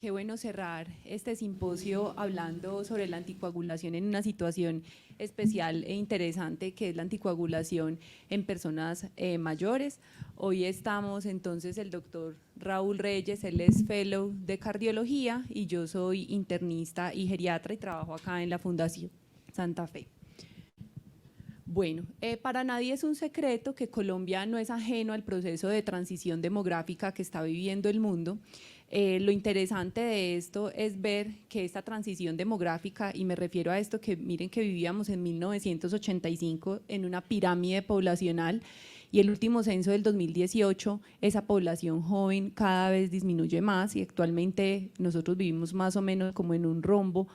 Qué bueno cerrar este simposio hablando sobre la anticoagulación en una situación especial e interesante que es la anticoagulación en personas mayores. Hoy estamos entonces el doctor Raúl Reyes, él es fellow de cardiología y yo soy internista y geriatra y trabajo acá en la Fundación Santa Fe. Bueno, para nadie es un secreto que Colombia no es ajeno al proceso de transición demográfica que está viviendo el mundo. Lo interesante de esto es ver que esta transición demográfica, y me refiero a esto que miren que vivíamos en 1985 en una pirámide poblacional y el último censo del 2018, esa población joven cada vez disminuye más y actualmente nosotros vivimos más o menos como en un rombo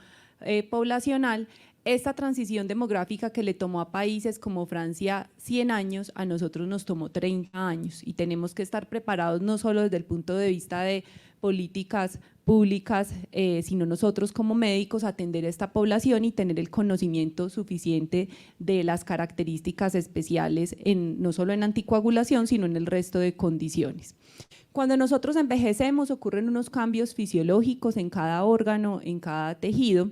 poblacional. Esta transición demográfica que le tomó a países como Francia 100 años, a nosotros nos tomó 30 años y tenemos que estar preparados no solo desde el punto de vista de políticas públicas, sino nosotros como médicos atender a esta población y tener el conocimiento suficiente de las características especiales no solo en anticoagulación, sino en el resto de condiciones. Cuando nosotros envejecemos ocurren unos cambios fisiológicos en cada órgano, en cada tejido.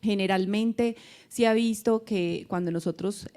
Generalmente se ha visto que cuando nosotros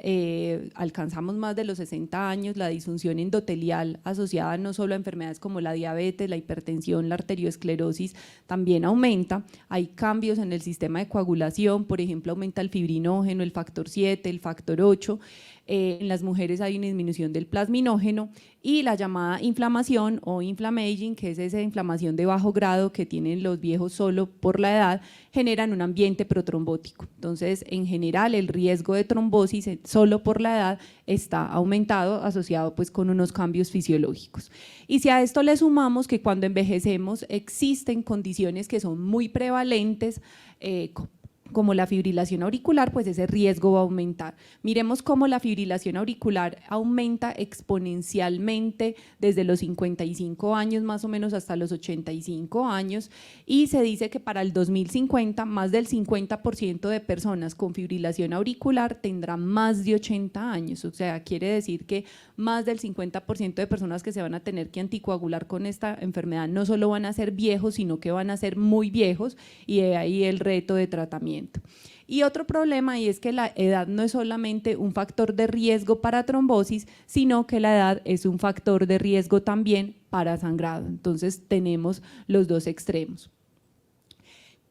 alcanzamos más de los 60 años, la disfunción endotelial asociada no solo a enfermedades como la diabetes, la hipertensión, la arteriosclerosis, también aumenta. Hay cambios en el sistema de coagulación, por ejemplo, aumenta el fibrinógeno, el factor 7, el factor 8. En las mujeres hay una disminución del plasminógeno y la llamada inflamación o inflammaging, que es esa inflamación de bajo grado que tienen los viejos solo por la edad, generan un ambiente protrombótico. Entonces, en general, el riesgo de trombosis solo por la edad está aumentado, asociado pues con unos cambios fisiológicos. Y si a esto le sumamos que cuando envejecemos existen condiciones que son muy prevalentes, como la fibrilación auricular, pues ese riesgo va a aumentar. Miremos cómo la fibrilación auricular aumenta exponencialmente desde los 55 años más o menos hasta los 85 años y se dice que para el 2050 más del 50% de personas con fibrilación auricular tendrán más de 80 años, o sea, quiere decir que más del 50% de personas que se van a tener que anticoagular con esta enfermedad no solo van a ser viejos, sino que van a ser muy viejos y de ahí el reto de tratamiento. Y otro problema y es que la edad no es solamente un factor de riesgo para trombosis, sino que la edad es un factor de riesgo también para sangrado. Entonces tenemos los dos extremos.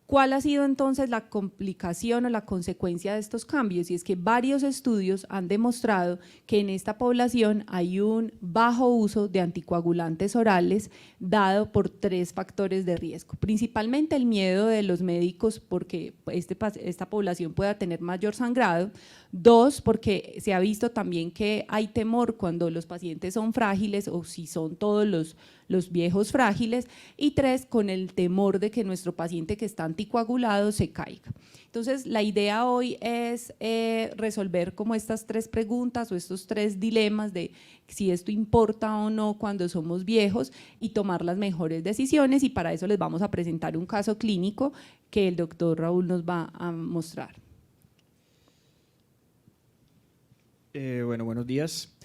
¿Cuál ha sido entonces la complicación o la consecuencia de estos cambios? Y es que varios estudios han demostrado que en esta población hay un bajo uso de anticoagulantes orales dado por 3 factores de riesgo, principalmente el miedo de los médicos porque esta población pueda tener mayor sangrado. 2, porque se ha visto también que hay temor cuando los pacientes son frágiles o si son todos los viejos frágiles, y 3, con el temor de que nuestro paciente que está anticoagulado se caiga. Entonces, la idea hoy es resolver como estas 3 preguntas o estos 3 dilemas de si esto importa o no cuando somos viejos y tomar las mejores decisiones, y para eso les vamos a presentar un caso clínico que el doctor Raúl nos va a mostrar. Bueno, buenos días.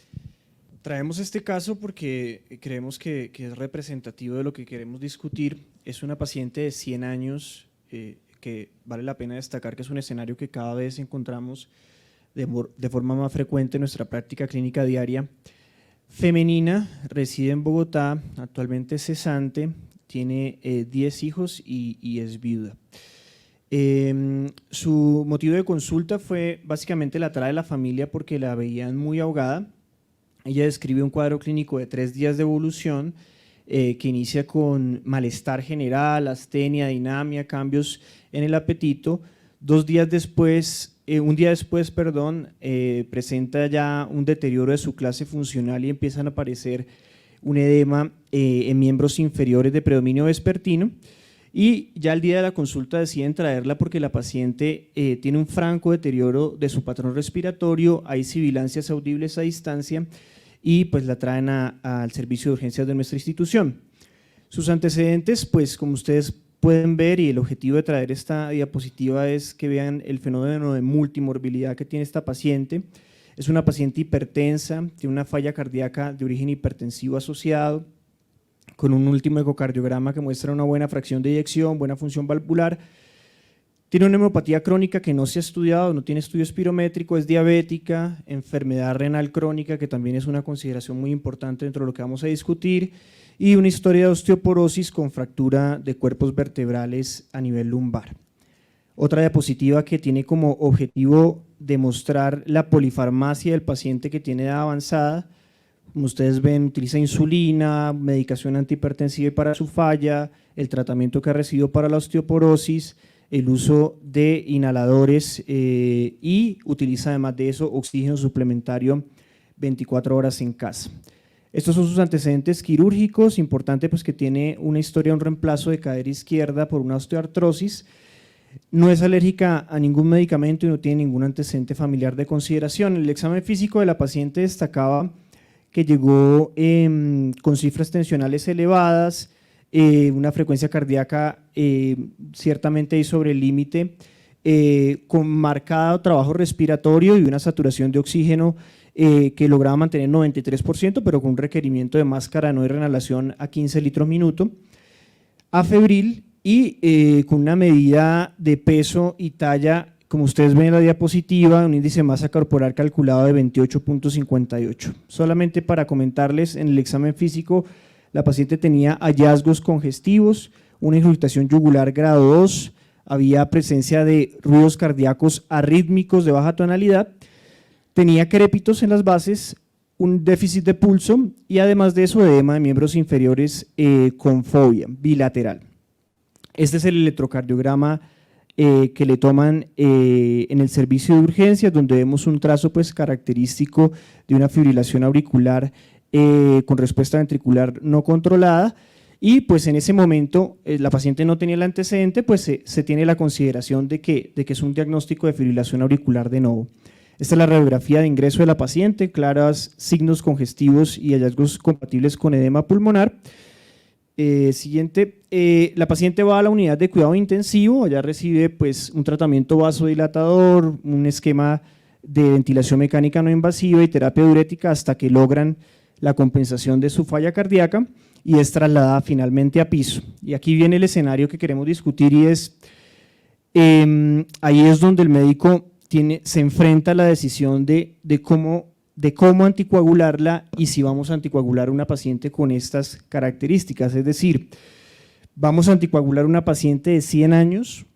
Traemos este caso porque creemos que es representativo de lo que queremos discutir. Es una paciente de 100 años que vale la pena destacar que es un escenario que cada vez encontramos de forma más frecuente en nuestra práctica clínica diaria. Femenina, reside en Bogotá, actualmente es cesante, tiene 10 hijos y es viuda. Su motivo de consulta fue básicamente la traba de la familia porque la veían muy ahogada. Ella describe un cuadro clínico de 3 días de evolución que inicia con malestar general, astenia, dinamia, cambios en el apetito. Un día después, presenta ya un deterioro de su clase funcional y empiezan a aparecer un edema en miembros inferiores de predominio vespertino. Y ya al día de la consulta deciden traerla porque la paciente tiene un franco deterioro de su patrón respiratorio, hay sibilancias audibles a distancia y pues la traen al servicio de urgencias de nuestra institución. Sus antecedentes, pues como ustedes pueden ver, y el objetivo de traer esta diapositiva es que vean el fenómeno de multimorbilidad que tiene esta paciente. Es una paciente hipertensa, tiene una falla cardíaca de origen hipertensivo asociado, con un último ecocardiograma que muestra una buena fracción de eyección, buena función valvular. Tiene una neuropatía crónica que no se ha estudiado, no tiene estudio espirométrico, es diabética, enfermedad renal crónica, que también es una consideración muy importante dentro de lo que vamos a discutir, y una historia de osteoporosis con fractura de cuerpos vertebrales a nivel lumbar. Otra diapositiva que tiene como objetivo demostrar la polifarmacia del paciente que tiene edad avanzada. Como ustedes ven, utiliza insulina, medicación antihipertensiva para su falla, el tratamiento que ha recibido para la osteoporosis, el uso de inhaladores y utiliza además de eso oxígeno suplementario 24 horas en casa. Estos son sus antecedentes quirúrgicos, importante pues que tiene una historia de un reemplazo de cadera izquierda por una osteoartrosis, no es alérgica a ningún medicamento y no tiene ningún antecedente familiar de consideración. El examen físico de la paciente destacaba que llegó con cifras tensionales elevadas, una frecuencia cardíaca ciertamente ahí sobre el límite, con marcado trabajo respiratorio y una saturación de oxígeno que lograba mantener 93%, pero con un requerimiento de máscara no de inhalación a 15 litros minuto, afebril y con una medida de peso y talla, como ustedes ven en la diapositiva, un índice de masa corporal calculado de 28.58. Solamente para comentarles, en el examen físico la paciente tenía hallazgos congestivos, una ingurgitación yugular grado 2, había presencia de ruidos cardíacos arrítmicos de baja tonalidad, tenía crépitos en las bases, un déficit de pulso y además de eso edema de miembros inferiores con fobia bilateral. Este es el electrocardiograma que le toman en el servicio de urgencias, donde vemos un trazo pues, característico de una fibrilación auricular con respuesta ventricular no controlada, y pues en ese momento la paciente no tenía el antecedente, pues se tiene la consideración de que es un diagnóstico de fibrilación auricular de novo. Esta es la radiografía de ingreso de la paciente, claros signos congestivos y hallazgos compatibles con edema pulmonar. Siguiente, la paciente va a la unidad de cuidado intensivo, allá recibe pues, un tratamiento vasodilatador, un esquema de ventilación mecánica no invasiva y terapia diurética hasta que logran la compensación de su falla cardíaca y es trasladada finalmente a piso. Y aquí viene el escenario que queremos discutir y es, ahí es donde el médico se enfrenta a la decisión de cómo anticoagularla y si vamos a anticoagular a una paciente con estas características, es decir, vamos a anticoagular a una paciente de 100 años,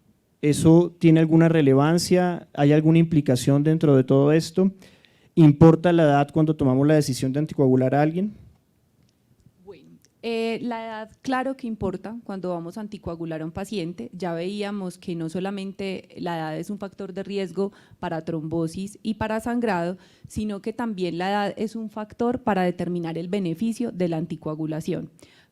¿eso tiene alguna relevancia? ¿Hay alguna implicación dentro de todo esto? ¿Importa la edad cuando tomamos la decisión de anticoagular a alguien? Bueno, la edad claro que importa cuando vamos a anticoagular a un paciente. Ya veíamos que no solamente la edad es un factor de riesgo para trombosis y para sangrado, sino que también la edad es un factor para determinar el beneficio de la anticoagulación.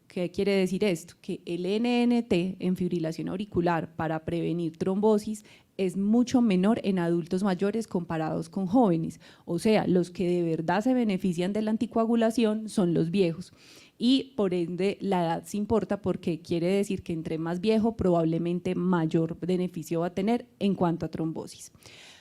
¿Qué quiere decir esto? Que el NNT en fibrilación auricular para prevenir trombosis es mucho menor en adultos mayores comparados con jóvenes, o sea, los que de verdad se benefician de la anticoagulación son los viejos y por ende la edad se importa porque quiere decir que entre más viejo probablemente mayor beneficio va a tener en cuanto a trombosis.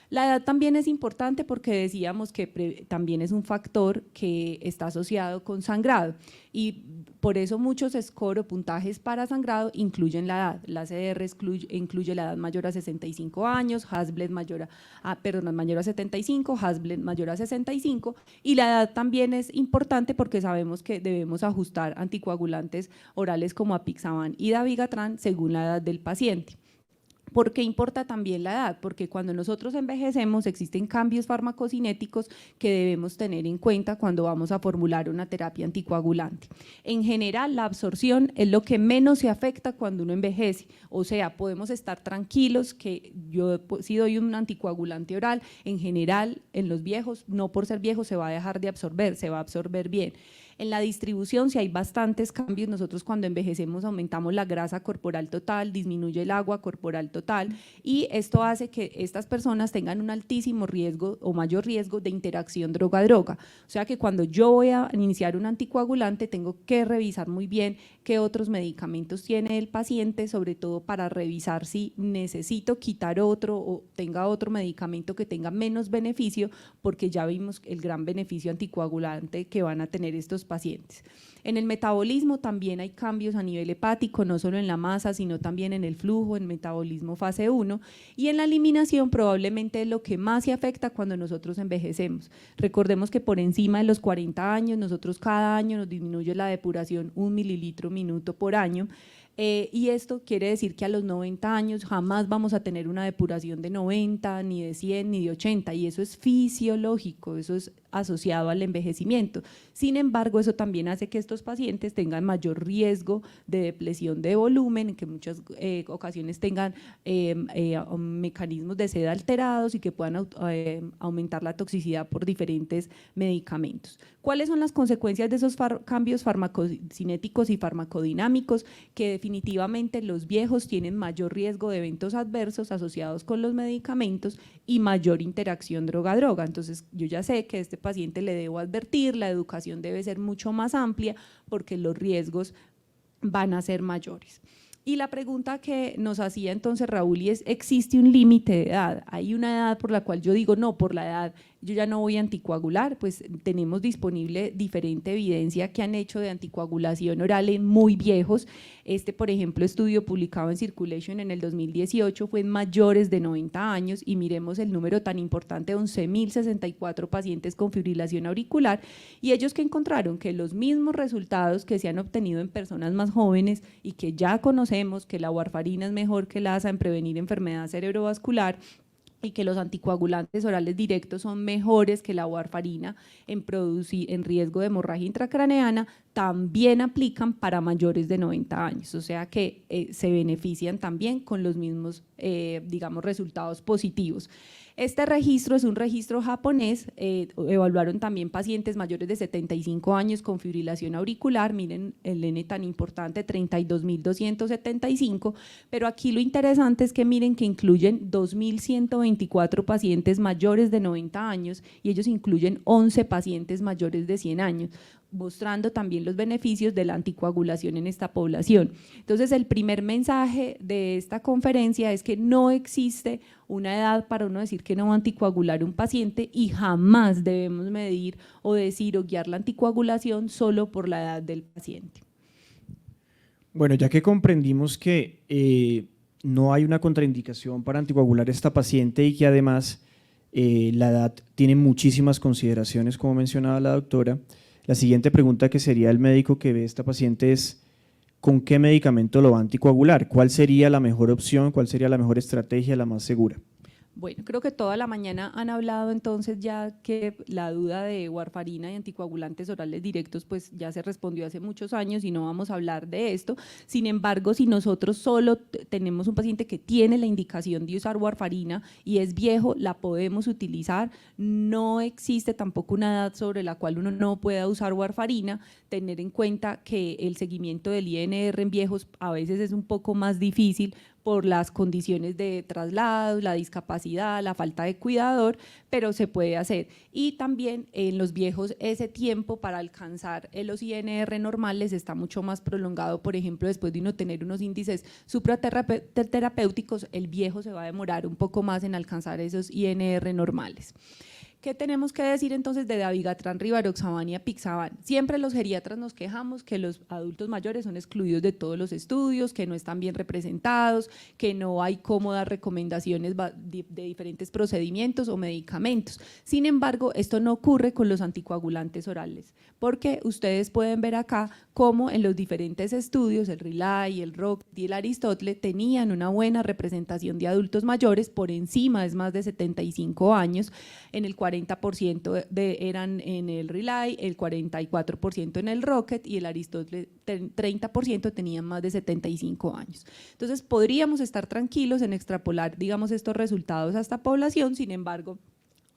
La edad también es importante porque decíamos que también es un factor que está asociado con sangrado y por eso muchos score o puntajes para sangrado incluyen la edad. La CDR incluye la edad mayor a 65 años, Hasbled mayor a 75, Hasbled mayor a 65 y la edad también es importante porque sabemos que debemos ajustar anticoagulantes orales como apixaban y dabigatran según la edad del paciente. ¿Por qué importa también la edad? Porque cuando nosotros envejecemos existen cambios farmacocinéticos que debemos tener en cuenta cuando vamos a formular una terapia anticoagulante. En general, la absorción es lo que menos se afecta cuando uno envejece, o sea, podemos estar tranquilos que yo si doy un anticoagulante oral, en general en los viejos, no por ser viejos se va a dejar de absorber, se va a absorber bien. En la distribución, si hay bastantes cambios, nosotros cuando envejecemos aumentamos la grasa corporal total, disminuye el agua corporal total y esto hace que estas personas tengan un altísimo riesgo o mayor riesgo de interacción droga-droga. O sea que cuando yo voy a iniciar un anticoagulante tengo que revisar muy bien qué otros medicamentos tiene el paciente, sobre todo para revisar si necesito quitar otro o tenga otro medicamento que tenga menos beneficio, porque ya vimos el gran beneficio anticoagulante que van a tener estos pacientes. En el metabolismo también hay cambios a nivel hepático, no solo en la masa, sino también en el flujo, en metabolismo fase 1, y en la eliminación probablemente es lo que más se afecta cuando nosotros envejecemos. Recordemos que por encima de los 40 años, nosotros cada año nos disminuye la depuración 1 mililitro minuto por año, y esto quiere decir que a los 90 años jamás vamos a tener una depuración de 90, ni de 100, ni de 80, y eso es fisiológico, eso es asociado al envejecimiento. Sin embargo, eso también hace que estos pacientes tengan mayor riesgo de depresión de volumen, que en muchas ocasiones tengan mecanismos de sed alterados y que puedan aumentar la toxicidad por diferentes medicamentos. ¿Cuáles son las consecuencias de esos cambios farmacocinéticos y farmacodinámicos? Que definitivamente los viejos tienen mayor riesgo de eventos adversos asociados con los medicamentos y mayor interacción droga-droga. Entonces, yo ya sé que a este paciente le debo advertir, la educación debe ser mucho más amplia porque los riesgos van a ser mayores. Y la pregunta que nos hacía entonces Raúl es, ¿existe un límite de edad? ¿Hay una edad por la cual yo digo, no, por la edad yo ya no voy a anticoagular? Pues tenemos disponible diferente evidencia que han hecho de anticoagulación oral en muy viejos. Por ejemplo, estudio publicado en Circulation en el 2018 fue en mayores de 90 años y miremos el número tan importante de 11.064 pacientes con fibrilación auricular, y ellos que encontraron que los mismos resultados que se han obtenido en personas más jóvenes y que ya conocemos que la warfarina es mejor que la ASA en prevenir enfermedad cerebrovascular, y que los anticoagulantes orales directos son mejores que la warfarina en riesgo de hemorragia intracraneana, también aplican para mayores de 90 años, o sea que se benefician también con los mismos, digamos, resultados positivos. Este registro es un registro japonés, evaluaron también pacientes mayores de 75 años con fibrilación auricular, miren el N tan importante, 32.275, pero aquí lo interesante es que miren que incluyen 2.124 pacientes mayores de 90 años y ellos incluyen 11 pacientes mayores de 100 años, mostrando también los beneficios de la anticoagulación en esta población. Entonces, el primer mensaje de esta conferencia es que no existe una edad para uno decir que no va a anticoagular un paciente y jamás debemos medir o decir o guiar la anticoagulación solo por la edad del paciente. Bueno, ya que comprendimos que no hay una contraindicación para anticoagular a esta paciente y que además la edad tiene muchísimas consideraciones, como mencionaba la doctora, la siguiente pregunta que sería el médico que ve a esta paciente es ¿con qué medicamento lo va a anticoagular? ¿Cuál sería la mejor opción? ¿Cuál sería la mejor estrategia, la más segura? Bueno, creo que toda la mañana han hablado entonces ya que la duda de warfarina y anticoagulantes orales directos pues ya se respondió hace muchos años y no vamos a hablar de esto. Sin embargo, si nosotros solo tenemos un paciente que tiene la indicación de usar warfarina y es viejo, la podemos utilizar. No existe tampoco una edad sobre la cual uno no pueda usar warfarina. Tener en cuenta que el seguimiento del INR en viejos a veces es un poco más difícil por las condiciones de traslado, la discapacidad, la falta de cuidador, pero se puede hacer. Y también en los viejos ese tiempo para alcanzar los INR normales está mucho más prolongado. Por ejemplo, después de uno tener unos índices supraterapéuticos, el viejo se va a demorar un poco más en alcanzar esos INR normales. ¿Qué tenemos que decir entonces de dabigatran, rivaroxaban y apixaban? Siempre los geriatras nos quejamos que los adultos mayores son excluidos de todos los estudios, que no están bien representados, que no hay cómodas recomendaciones de diferentes procedimientos o medicamentos. Sin embargo, esto no ocurre con los anticoagulantes orales, porque ustedes pueden ver acá cómo en los diferentes estudios, el RELY, el ROCKET y el Aristotle tenían una buena representación de adultos mayores por encima de más de 75 años, en el 40% eran en el RELY, el 44% en el ROCKET y el Aristotle 30% tenían más de 75 años. Entonces podríamos estar tranquilos en extrapolar, digamos, estos resultados a esta población. Sin embargo,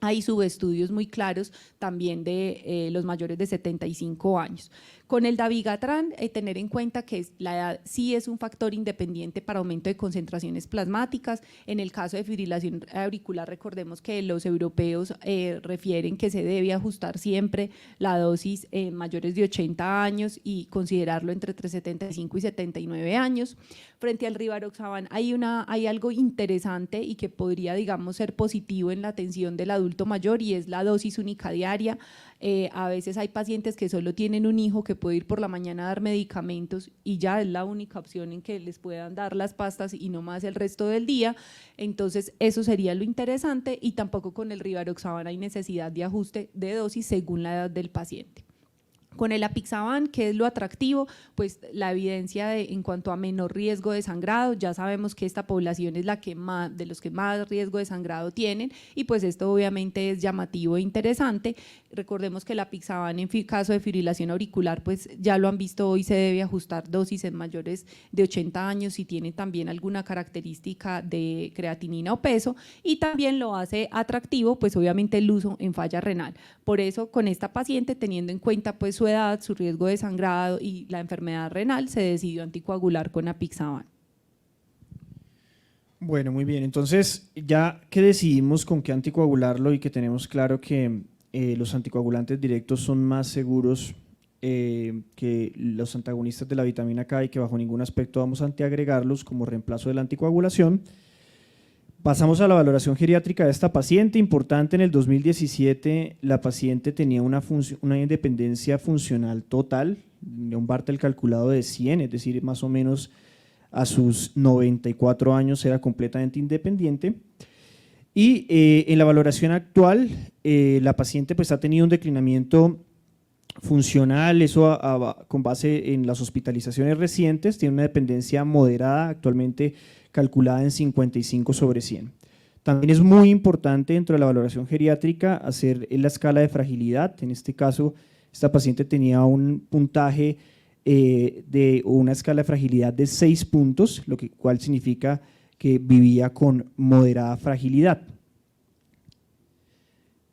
hay subestudios muy claros también de los mayores de 75 años. Con el dabigatran, tener en cuenta que la edad sí es un factor independiente para aumento de concentraciones plasmáticas. En el caso de fibrilación auricular, recordemos que los europeos refieren que se debe ajustar siempre la dosis en mayores de 80 años y considerarlo entre 75 y 79 años. Frente al rivaroxaban hay algo interesante y que podría, digamos, ser positivo en la atención del adulto mayor, y es la dosis única diaria. A veces hay pacientes que solo tienen un hijo que puede ir por la mañana a dar medicamentos y ya es la única opción en que les puedan dar las pastas y no más el resto del día. Entonces eso sería lo interesante, y tampoco con el rivaroxaban hay necesidad de ajuste de dosis según la edad del paciente. Con el apixaban, ¿qué es lo atractivo? Pues la evidencia en cuanto a menor riesgo de sangrado. Ya sabemos que esta población es la que más, de los que más riesgo de sangrado tienen, y pues esto obviamente es llamativo e interesante. Recordemos que el apixaban en caso de fibrilación auricular, pues ya lo han visto hoy, se debe ajustar dosis en mayores de 80 años si tienen también alguna característica de creatinina o peso, y también lo hace atractivo pues obviamente el uso en falla renal. Por eso con esta paciente, teniendo en cuenta pues su edad, su riesgo de sangrado y la enfermedad renal, se decidió anticoagular con apixaban. Bueno, muy bien. Entonces, ya que decidimos con qué anticoagularlo y que tenemos claro que los anticoagulantes directos son más seguros que los antagonistas de la vitamina K y que bajo ningún aspecto vamos a antiagregarlos como reemplazo de la anticoagulación, pasamos a la valoración geriátrica de esta paciente. Importante, en el 2017 la paciente tenía una independencia funcional total, de un Bartel calculado de 100, es decir, más o menos a sus 94 años era completamente independiente. Y en la valoración actual, la paciente pues ha tenido un declinamiento funcional, eso con base en las hospitalizaciones recientes, tiene una dependencia moderada, actualmente calculada en 55/100. También es muy importante dentro de la valoración geriátrica hacer la escala de fragilidad. En este caso, esta paciente tenía un puntaje de una escala de fragilidad de 6 puntos, lo cual significa que vivía con moderada fragilidad.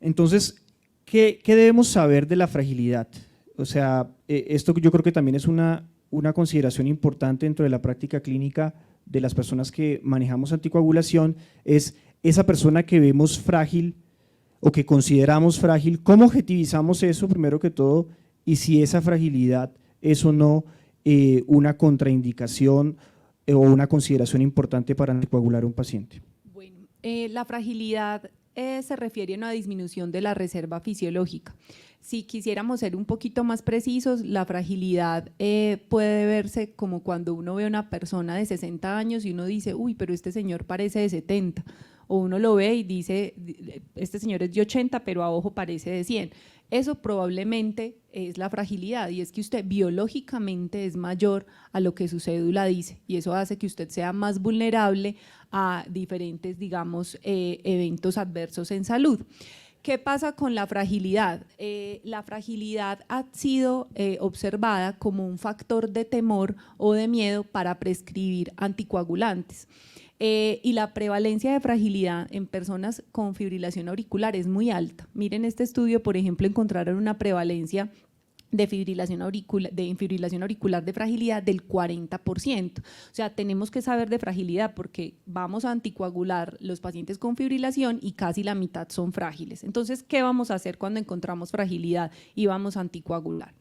Entonces, ¿qué debemos saber de la fragilidad? O sea, esto yo creo que también es una consideración importante dentro de la práctica clínica de las personas que manejamos anticoagulación, es esa persona que vemos frágil o que consideramos frágil, ¿cómo objetivizamos eso primero que todo? Y si esa fragilidad es o no una contraindicación o una consideración importante para anticoagular a un paciente. Bueno, la fragilidad se refiere a una disminución de la reserva fisiológica. Si quisiéramos ser un poquito más precisos, la fragilidad puede verse como cuando uno ve a una persona de 60 años y uno dice, uy, pero este señor parece de 70, o uno lo ve y dice, este señor es de 80, pero a ojo parece de 100. Eso probablemente es la fragilidad, y es que usted biológicamente es mayor a lo que su cédula dice, y eso hace que usted sea más vulnerable a diferentes, digamos, eventos adversos en salud. ¿Qué pasa con la fragilidad? La fragilidad ha sido observada como un factor de temor o de miedo para prescribir anticoagulantes. Y la prevalencia de fragilidad en personas con fibrilación auricular es muy alta. Miren este estudio, por ejemplo, encontraron una prevalencia de fibrilación auricular de fragilidad del 40%. O sea, tenemos que saber de fragilidad porque vamos a anticoagular los pacientes con fibrilación y casi la mitad son frágiles. Entonces, ¿qué vamos a hacer cuando encontramos fragilidad y vamos a anticoagular?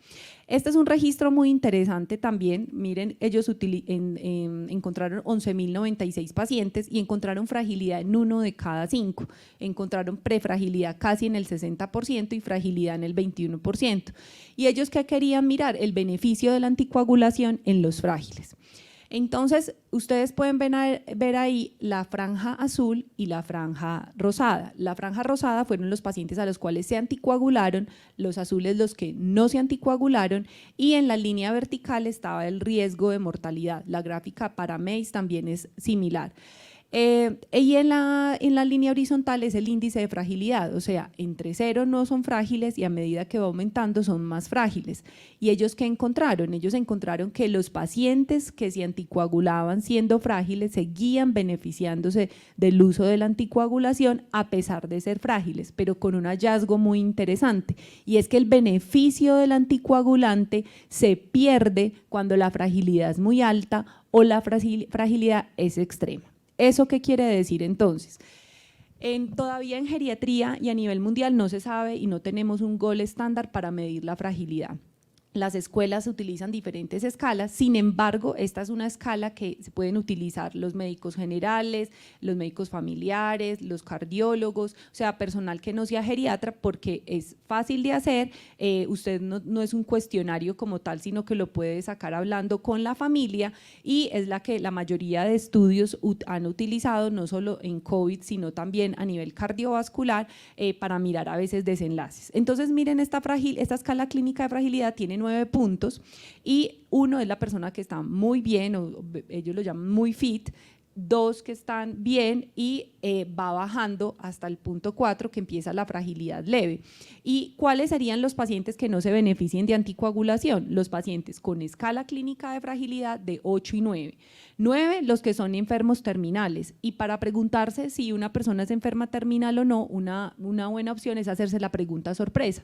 Este es un registro muy interesante también. Miren, ellos encontraron 11.096 pacientes y encontraron fragilidad en 1 de cada 5. Encontraron prefragilidad casi en el 60% y fragilidad en el 21%. Y ellos, ¿qué querían mirar? El beneficio de la anticoagulación en los frágiles. Entonces, ustedes pueden ver ahí la franja azul y la franja rosada. La franja rosada fueron los pacientes a los cuales se anticoagularon, los azules los que no se anticoagularon, y en la línea vertical estaba el riesgo de mortalidad. La gráfica para MACE también es similar. Y en la línea horizontal es el índice de fragilidad, o sea, entre 0 no son frágiles y a medida que va aumentando son más frágiles. ¿Y ellos qué encontraron? Ellos encontraron que los pacientes que se anticoagulaban siendo frágiles seguían beneficiándose del uso de la anticoagulación a pesar de ser frágiles, pero con un hallazgo muy interesante, y es que el beneficio del anticoagulante se pierde cuando la fragilidad es muy alta o la fragilidad es extrema. ¿Eso qué quiere decir entonces? Todavía en geriatría y a nivel mundial no se sabe y no tenemos un gol estándar para medir la fragilidad. Las escuelas utilizan diferentes escalas, sin embargo, esta es una escala que se pueden utilizar los médicos generales, los médicos familiares, los cardiólogos, o sea, personal que no sea geriatra, porque es fácil de hacer, usted no es un cuestionario como tal, sino que lo puede sacar hablando con la familia, y es la que la mayoría de estudios han utilizado, no solo en COVID, sino también a nivel cardiovascular, para mirar a veces desenlaces. Entonces, miren, esta escala clínica de fragilidad tiene 9 puntos, y 1 es la persona que está muy bien, o ellos lo llaman muy fit, 2 que están bien, y va bajando hasta el punto 4, que empieza la fragilidad leve. ¿Y cuáles serían los pacientes que no se beneficien de anticoagulación? Los pacientes con escala clínica de fragilidad de 8 y 9. 9, los que son enfermos terminales, y para preguntarse si una persona es enferma terminal o no, una buena opción es hacerse la pregunta sorpresa.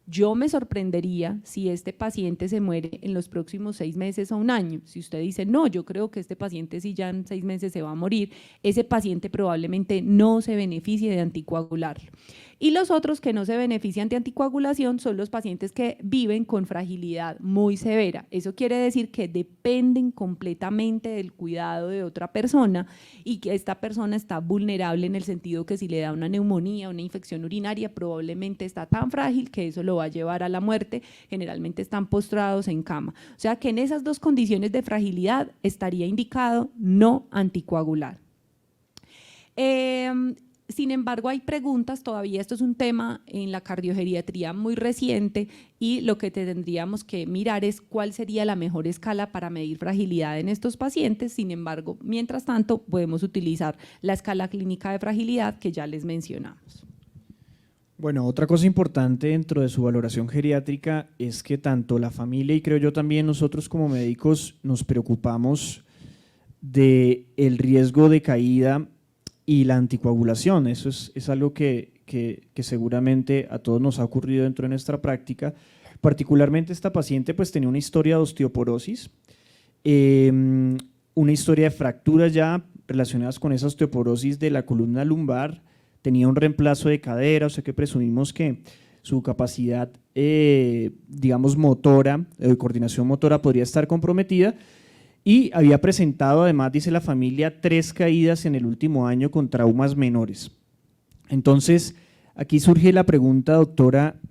Yo me sorprendería si este paciente se muere en los próximos 6 meses o 1 año. Si usted dice, no, yo creo que este paciente sí ya en 6 meses se va a morir, ese paciente probablemente no se beneficie de anticoagularlo. Y los otros que no se benefician de anticoagulación son los pacientes que viven con fragilidad muy severa. Eso quiere decir que dependen completamente del cuidado de otra persona, y que esta persona está vulnerable en el sentido que si le da una neumonía, una infección urinaria, probablemente está tan frágil que eso lo va a llevar a la muerte. Generalmente están postrados en cama. O sea que en esas 2 condiciones de fragilidad estaría indicado no anticoagular. Sin embargo, hay preguntas, todavía esto es un tema en la cardiogeriatría muy reciente, y lo que tendríamos que mirar es cuál sería la mejor escala para medir fragilidad en estos pacientes. Sin embargo, mientras tanto, podemos utilizar la escala clínica de fragilidad que ya les mencionamos. Bueno, otra cosa importante dentro de su valoración geriátrica es que tanto la familia y creo yo también nosotros como médicos nos preocupamos del riesgo de caída y la anticoagulación. Eso es algo que seguramente a todos nos ha ocurrido dentro de nuestra práctica. Particularmente esta paciente pues tenía una historia de osteoporosis, una historia de fracturas ya relacionadas con esa osteoporosis de la columna lumbar, tenía un reemplazo de cadera, o sea que presumimos que su capacidad, digamos, motora, de coordinación motora podría estar comprometida, y había presentado además, dice la familia, 3 caídas en el último año con traumas menores. Entonces, aquí surge la pregunta, doctora,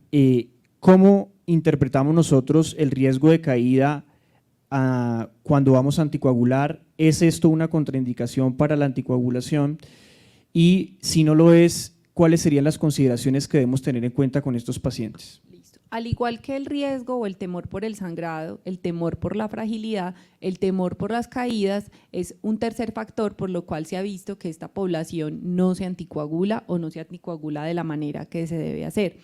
¿cómo interpretamos nosotros el riesgo de caída cuando vamos a anticoagular? ¿Es esto una contraindicación para la anticoagulación? Y si no lo es, ¿cuáles serían las consideraciones que debemos tener en cuenta con estos pacientes? Listo. Al igual que el riesgo o el temor por el sangrado, el temor por la fragilidad, el temor por las caídas es un tercer factor por lo cual se ha visto que esta población no se anticoagula o no se anticoagula de la manera que se debe hacer.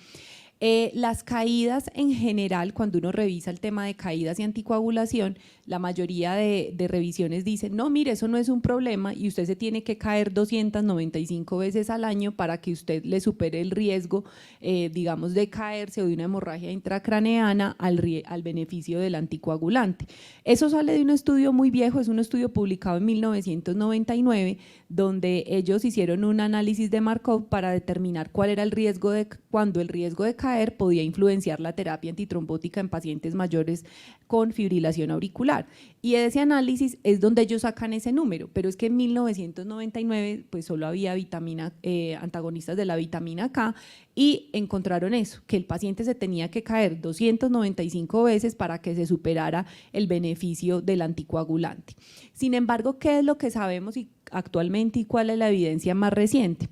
Las caídas en general, cuando uno revisa el tema de caídas y anticoagulación, la mayoría de revisiones dicen, no, mire, eso no es un problema y usted se tiene que caer 295 veces al año para que usted le supere el riesgo, digamos, de caerse o de una hemorragia intracraneana al beneficio del anticoagulante. Eso sale de un estudio muy viejo, es un estudio publicado en 1999, donde ellos hicieron un análisis de Markov para determinar cuál era el riesgo cuando el riesgo de caer podía influenciar la terapia antitrombótica en pacientes mayores con fibrilación auricular. Y ese análisis es donde ellos sacan ese número, pero es que en 1999 pues solo había antagonistas de la vitamina K, y encontraron eso, que el paciente se tenía que caer 295 veces para que se superara el beneficio del anticoagulante. Sin embargo, ¿qué es lo que sabemos actualmente y cuál es la evidencia más reciente?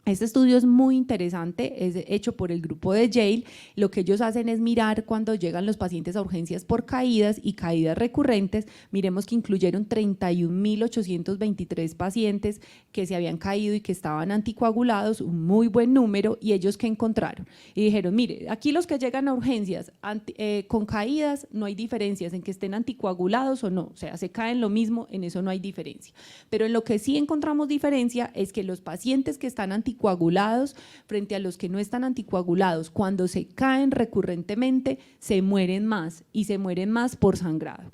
Este estudio es muy interesante, es hecho por el grupo de Yale. Lo que ellos hacen es mirar cuando llegan los pacientes a urgencias por caídas y caídas recurrentes. Miremos que incluyeron 31.823 pacientes que se habían caído y que estaban anticoagulados, un muy buen número, y ellos ¿qué encontraron? Y dijeron, mire, aquí los que llegan a urgencias con caídas no hay diferencias en que estén anticoagulados o no, o sea, se caen lo mismo, en eso no hay diferencia. Pero en lo que sí encontramos diferencia es que los pacientes que están anticoagulados frente a los que no están anticoagulados, cuando se caen recurrentemente se mueren más, y se mueren más por sangrado.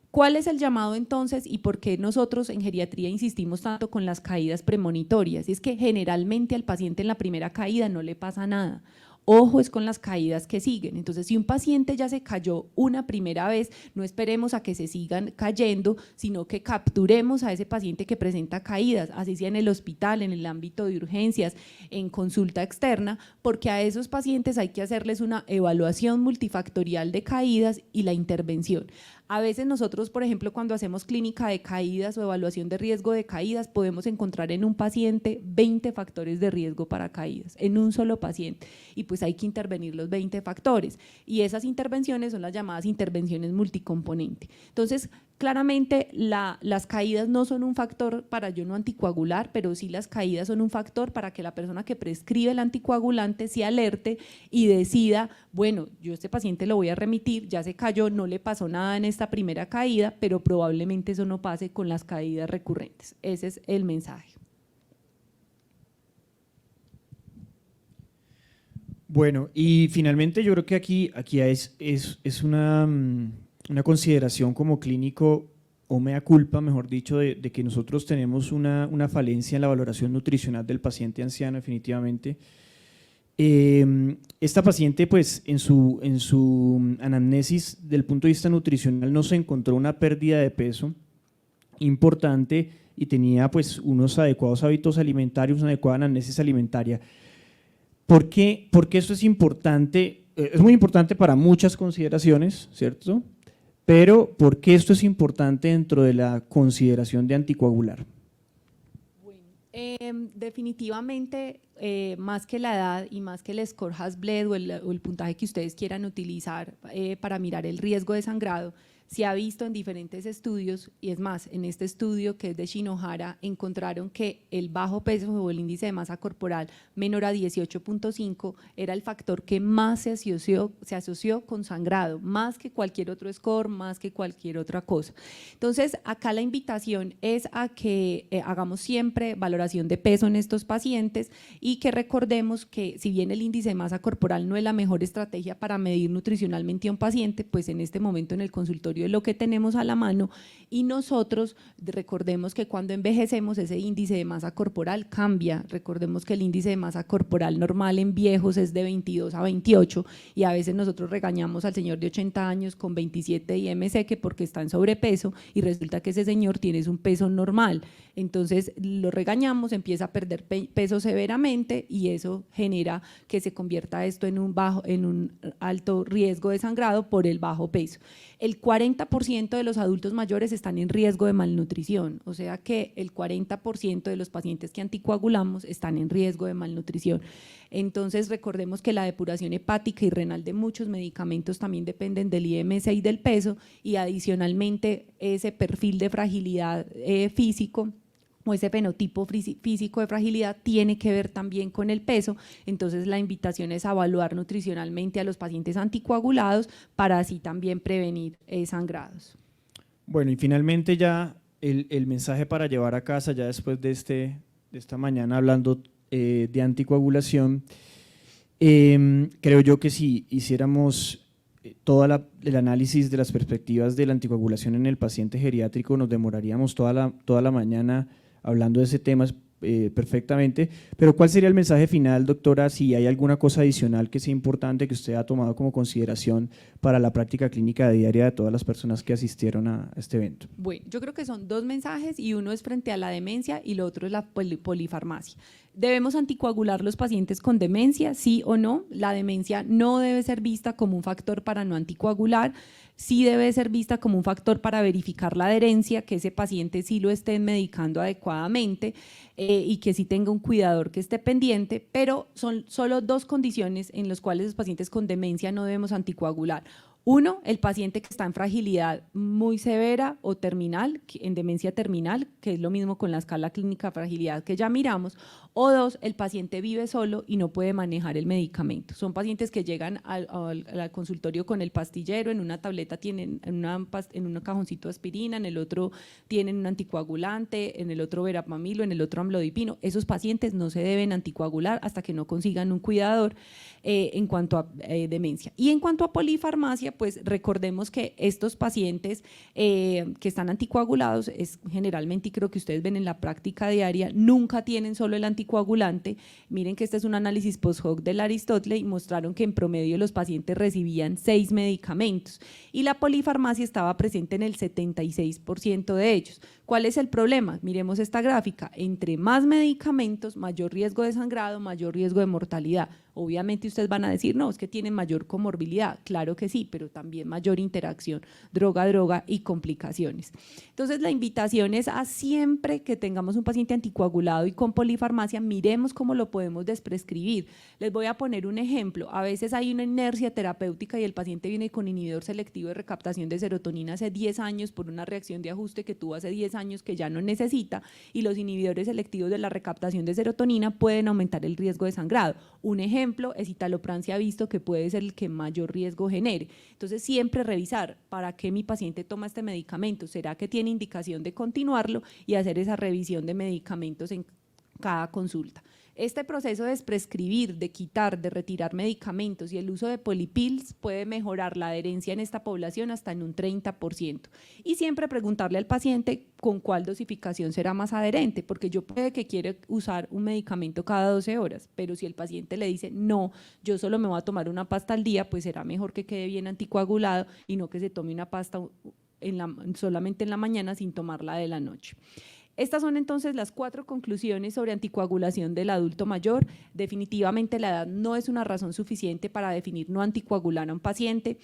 ¿Cuál es el llamado entonces y por qué nosotros en geriatría insistimos tanto con las caídas premonitorias? Es que generalmente al paciente en la primera caída no le pasa nada, Ojo es con las caídas que siguen. Entonces, si un paciente ya se cayó una primera vez, no esperemos a que se sigan cayendo, sino que capturemos a ese paciente que presenta caídas, así sea en el hospital, en el ámbito de urgencias, en consulta externa, porque a esos pacientes hay que hacerles una evaluación multifactorial de caídas y la intervención. A veces nosotros, por ejemplo, cuando hacemos clínica de caídas o evaluación de riesgo de caídas, podemos encontrar en un paciente 20 factores de riesgo para caídas, en un solo paciente, y pues hay que intervenir los 20 factores, y esas intervenciones son las llamadas intervenciones multicomponente. Entonces, claramente las caídas no son un factor para yo no anticoagular, pero sí las caídas son un factor para que la persona que prescribe el anticoagulante se alerte y decida, bueno, yo a este paciente lo voy a remitir, ya se cayó, no le pasó nada en esta primera caída, pero probablemente eso no pase con las caídas recurrentes. Ese es el mensaje. Bueno, y finalmente yo creo que aquí es una consideración como clínico, o mea culpa, mejor dicho, de que nosotros tenemos una falencia en la valoración nutricional del paciente anciano, definitivamente. Esta paciente, pues, en su anamnesis, del punto de vista nutricional, no se encontró una pérdida de peso importante y tenía, pues, unos adecuados hábitos alimentarios, una adecuada anamnesis alimentaria. ¿Por qué esto es importante? Es muy importante para muchas consideraciones, ¿cierto? Pero ¿por qué esto es importante dentro de la consideración de anticoagular? Bueno, definitivamente, más que la edad y más que el score Hasbled o el puntaje que ustedes quieran utilizar para mirar el riesgo de sangrado, se ha visto en diferentes estudios, y es más, en este estudio que es de Shinohara, encontraron que el bajo peso o el índice de masa corporal menor a 18.5 era el factor que más se asoció con sangrado, más que cualquier otro score, más que cualquier otra cosa. Entonces, acá la invitación es a que hagamos siempre valoración de peso en estos pacientes y que recordemos que si bien el índice de masa corporal no es la mejor estrategia para medir nutricionalmente a un paciente, pues en este momento en el consultorio es lo que tenemos a la mano, y nosotros recordemos que cuando envejecemos ese índice de masa corporal cambia. Recordemos que el índice de masa corporal normal en viejos es de 22 a 28 y a veces nosotros regañamos al señor de 80 años con 27 IMC que porque está en sobrepeso y resulta que ese señor tiene un peso normal. Entonces lo regañamos, empieza a perder peso severamente y eso genera que se convierta esto en un alto riesgo de sangrado por el bajo peso. El 40% de los adultos mayores están en riesgo de malnutrición, o sea que el 40% de los pacientes que anticoagulamos están en riesgo de malnutrición. Entonces recordemos que la depuración hepática y renal de muchos medicamentos también dependen del IMC y del peso, y adicionalmente ese perfil de fragilidad físico o ese fenotipo físico de fragilidad tiene que ver también con el peso. Entonces la invitación es a evaluar nutricionalmente a los pacientes anticoagulados para así también prevenir sangrados. Bueno, y finalmente ya el mensaje para llevar a casa ya después de esta mañana hablando de anticoagulación, creo yo que si hiciéramos todo el análisis de las perspectivas de la anticoagulación en el paciente geriátrico nos demoraríamos toda la mañana hablando de ese tema perfectamente, pero ¿cuál sería el mensaje final, doctora? Si hay alguna cosa adicional que sea importante que usted ha tomado como consideración para la práctica clínica diaria de todas las personas que asistieron a este evento. Bueno, yo creo que son dos mensajes y uno es frente a la demencia y lo otro es la polifarmacia. ¿Debemos anticoagular los pacientes con demencia? Sí o no. La demencia no debe ser vista como un factor para no anticoagular, sí debe ser vista como un factor para verificar la adherencia, que ese paciente sí lo estén medicando adecuadamente y que sí tenga un cuidador que esté pendiente, pero son solo dos condiciones en las cuales los pacientes con demencia no debemos anticoagular. Uno, el paciente que está en fragilidad muy severa o terminal, en demencia terminal, que es lo mismo con la escala clínica de fragilidad que ya miramos. O dos, el paciente vive solo y no puede manejar el medicamento. Son pacientes que llegan al consultorio con el pastillero, en una tableta tienen en un cajoncito de aspirina, en el otro tienen un anticoagulante, en el otro verapamilo, en el otro amlodipino. Esos pacientes no se deben anticoagular hasta que no consigan un cuidador en cuanto a demencia. Y en cuanto a polifarmacia, pues recordemos que estos pacientes que están anticoagulados, es generalmente, y creo que ustedes ven en la práctica diaria, nunca tienen solo el anticoagulante. Miren que este es un análisis post-hoc del Aristóteles y mostraron que en promedio los pacientes recibían 6 medicamentos y la polifarmacia estaba presente en el 76% de ellos. ¿Cuál es el problema? Miremos esta gráfica. Entre más medicamentos, mayor riesgo de sangrado, mayor riesgo de mortalidad. Obviamente ustedes van a decir, no, es que tienen mayor comorbilidad. Claro que sí, pero también mayor interacción droga-droga y complicaciones. Entonces la invitación es a siempre que tengamos un paciente anticoagulado y con polifarmacia, miremos cómo lo podemos desprescribir. Les voy a poner un ejemplo. A veces hay una inercia terapéutica y el paciente viene con inhibidor selectivo de recaptación de serotonina hace 10 años por una reacción de ajuste que tuvo hace 10 años que ya no necesita, y los inhibidores selectivos de la recaptación de serotonina pueden aumentar el riesgo de sangrado. Un ejemplo es citalopram, se ha visto que puede ser el que mayor riesgo genere. Entonces siempre revisar para qué mi paciente toma este medicamento, será que tiene indicación de continuarlo y hacer esa revisión de medicamentos en cada consulta. Este proceso de desprescribir, de quitar, de retirar medicamentos y el uso de polipills puede mejorar la adherencia en esta población hasta en un 30%. Y siempre preguntarle al paciente con cuál dosificación será más adherente, porque yo puede que quiera usar un medicamento cada 12 horas, pero si el paciente le dice, no, yo solo me voy a tomar una pasta al día, pues será mejor que quede bien anticoagulado y no que se tome una pasta solamente en la mañana sin tomarla de la noche. Estas son entonces las 4 conclusiones sobre anticoagulación del adulto mayor. Definitivamente la edad no es una razón suficiente para definir no anticoagular a un paciente.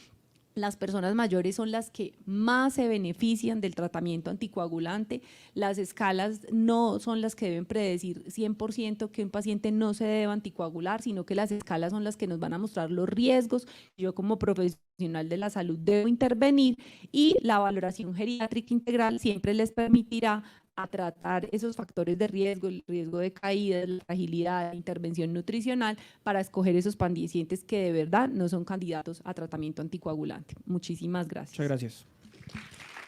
Las personas mayores son las que más se benefician del tratamiento anticoagulante. Las escalas no son las que deben predecir 100% que un paciente no se debe anticoagular, sino que las escalas son las que nos van a mostrar los riesgos. Yo como profesional de la salud debo intervenir y la valoración geriátrica integral siempre les permitirá a tratar esos factores de riesgo, el riesgo de caída, la fragilidad, la intervención nutricional, para escoger esos pacientes que de verdad no son candidatos a tratamiento anticoagulante. Muchísimas gracias. Muchas gracias.